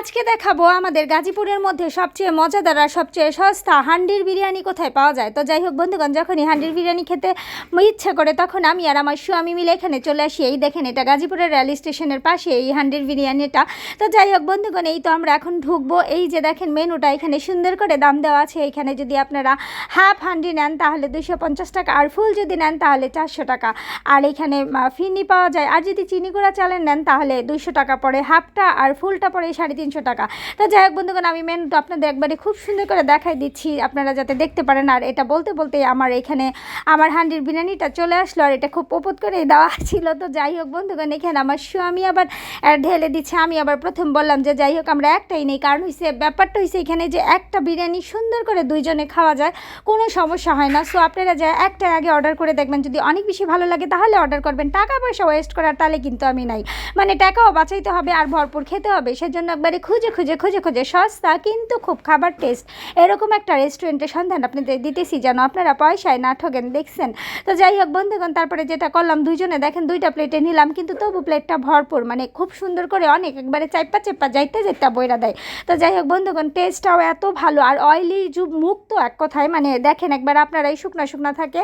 আজকে দেখাবো আমাদের গাজীপুরের মধ্যে সবচেয়ে মজাদার আর সবচেয়ে সস্তা হান্ডির বিরিয়ানি কোথায় পাওয়া যায়। তো যাই হোক বন্ধুগণ, যখনই হান্ডির বিরিয়ানি খেতে ইচ্ছে করে তখন আমি আর আমার স্বামী মিলে এখানে চলে আসি। এই দেখেন, এটা গাজীপুরের রেল স্টেশনের পাশে এই হান্ডির বিরিয়ানিটা। তো যাই হোক বন্ধুগণ, এই তো আমরা এখন ঢুকবো। এই যে দেখেন মেনুটা, এখানে সুন্দর করে দাম দেওয়া আছে। এখানে যদি আপনারা হাফ হান্ডি নেন তাহলে 250 টাকা, আর ফুল যদি নেন তাহলে 400 টাকা। আর এখানে ফিরনি পাওয়া যায়। আর যদি চিনি গুঁড়া চালের নেন তাহলে 200 টাকা পড়ে হাফটা, আর ফুলটা পড়ে 350 টাকা। তো যাই হোক বন্ধুগণ, আমি মেনুটা আপনাদের একবারে খুব সুন্দর করে দেখাই দিচ্ছি আপনারা যাতে দেখতে পারেন। আর এটা বলতে বলতে আমার এখানে আমার হান্ডির বিরিয়ানিটা চলে আসলো, আর এটা খুব ওপর করে দেওয়া ছিল। তো যাই হোক বন্ধুগণ, এখানে আমার স্বামী আবার ঢেলে দিচ্ছে। আমি আবার প্রথম বললাম যে যাই হোক আমরা একটাই নেই, কারণ হচ্ছে ব্যাপারটা হচ্ছে এখানে যে একটা বিরিয়ানি সুন্দর করে দুইজনে খাওয়া যায়, কোনো সমস্যা হয় না। সো আপনারা যা একটা আগে অর্ডার করে দেখবেন, যদি অনেক বেশি ভালো লাগে তাহলে অর্ডার করবেন। টাকা পয়সা ওয়েস্ট করার তাহলে কিন্তু আমি নাই, মানে টাকাও বাঁচাইতে হবে আর ভরপুর খেতে হবে। সেজন্য একবারে খুঁজে খুঁজে খুঁজে খুঁজে সস্তা কিন্তু খুব খাবার টেস্ট এরকম একটা রেস্টুরেন্টের সন্ধান আপনাদের দিতেছি, যেন আপনারা পয়সায় না ঠকেন। দেখছেন? তো যাই হোক বন্ধুগণ, তারপরে যেটা করলাম, দুইজনে দেখেন দুইটা প্লেটে নিলাম, কিন্তু তবু প্লেটটা ভরপুর, মানে খুব সুন্দর করে অনেক একবারে চাইপা চেপা যাইতে যেতে বইরা দেয়। তো যাই হোক বন্ধুগণ, টেস্টটাও এত ভালো, আর অয়েলি মুক্ত এক কথায়। মানে দেখেন একবার আপনারা এই শুকনা শুকনা থাকে,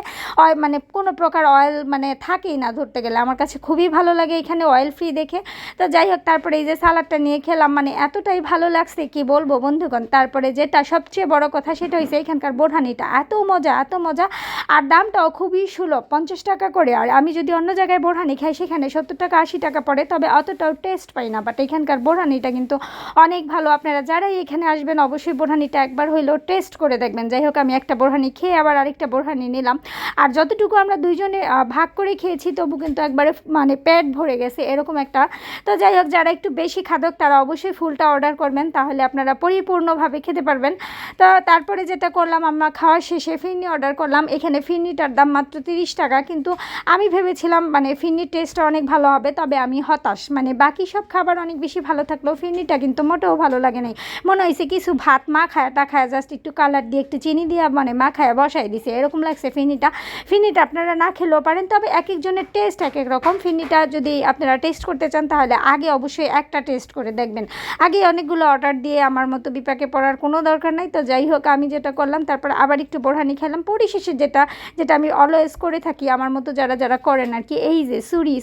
মানে কোনো প্রকার অয়েল মানে থাকেই না ধরতে গেলে। আমার কাছে খুবই ভালো লাগে এখানে অয়েল ফ্রি দেখে। তো যাই হোক, তারপরে এই যে সালাডটা নিয়ে খেলাম, মানে এতটাই ভালো লাগছে কি বলবো বন্ধুগণ। তারপরে যেটা সবচেয়ে বড় কথা সেটা হয়েছে এখানকার বোরহানিটা এত মজা এত মজা, আর দামটাও খুবই সুলভ, 50 টাকা করে। আর আমি যদি অন্য জায়গায় বোরহানি খাই সেখানে 70 টাকা 80 টাকা পড়ে, তবে অতটাও টেস্ট পাই না। বাট এখানকার বোরহানিটা কিন্তু অনেক ভালো। আপনারা যারাই এখানে আসবেন অবশ্যই বোরহানিটা একবার হইলেও টেস্ট করে দেখবেন। যাই হোক, আমি একটা বোরহানি খেয়ে আবার আরেকটা বোরহানি নিলাম, আর যতটুকু আমরা দুইজনে ভাগ করে খেয়েছি তবু কিন্তু একবারে মানে পেট ভরে গেছে এরকম একটা। তো যাই হোক, যারা একটু বেশি খাদক তারা অবশ্যই ফুলটা অর্ডার করবেন, তাহলে আপনারা পরিপূর্ণভাবে খেতে পারবেন। তো তারপরে যেটা করলাম, আমরা খাওয়া শেষে ফিরনি অর্ডার করলাম। এখানে ফিরনিটার দাম মাত্র 30 টাকা, কিন্তু আমি ভেবেছিলাম মানে ফিরনির টেস্টটা অনেক ভালো হবে, তবে আমি হতাশ। মানে বাকি সব খাবার অনেক বেশি ভালো থাকলেও ফিরনিটা কিন্তু মোটেও ভালো লাগে নাই। মনে হয়েছে কিছু ভাত মাখায় টাখায় জাস্ট একটু কালার দিয়ে একটু চিনি দিয়ে মানে মাখায় বসাই দিছে এরকম লাগছে ফিরনিটা আপনারা না খেলেও পারেন, তবে এক একজনের টেস্ট এক এক রকম। ফিরনিটা যদি আপনারা টেস্ট করতে চান তাহলে আগে অবশ্যই একটা টেস্ট করে দেখবেন। আগে অনেকগুলো অর্ডার দিয়ে আমার মতো বিপাকে পড়ার কোনো দরকার নাই। তো যাই হোক, আমি যেটা করলাম, তারপর আবার একটু বোরহানি খেলাম। পরিশেষে যেটা আমি অলওয়েজ করে থাকি আমার মতো যারা যারা করেন আর কি, এই যে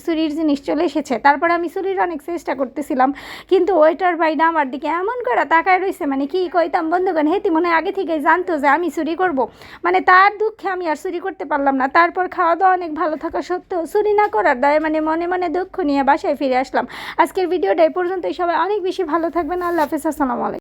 ছুরির জিনিস চলে এসেছে। তারপর আমি ছুরির অনেক চেষ্টা করতেছিলাম, কিন্তু ওয়েটার ভাইরা আমার দিকে এমন করে তাকায় রয়েছে, মানে কি কইতাম বন্ধুগণ, হেতি মনে হয় আগে থেকেই জানতো যে আমি চুরি করব। মানে তার দুঃখে আমি আর চুরি করতে পারলাম না। তারপর খাওয়া দাওয়া অনেক ভালো থাকা সত্ত্বেও চুরি না করার দায় মানে মনে মনে দুঃখ নিয়ে বাসায় ফিরে আসলাম। আজকের ভিডিওটা এই পর্যন্তই। সবাই অনেক বেশি ভালো থাকবেন। আল্লাহ হাফেজ, আসসালামু আলাইকুম।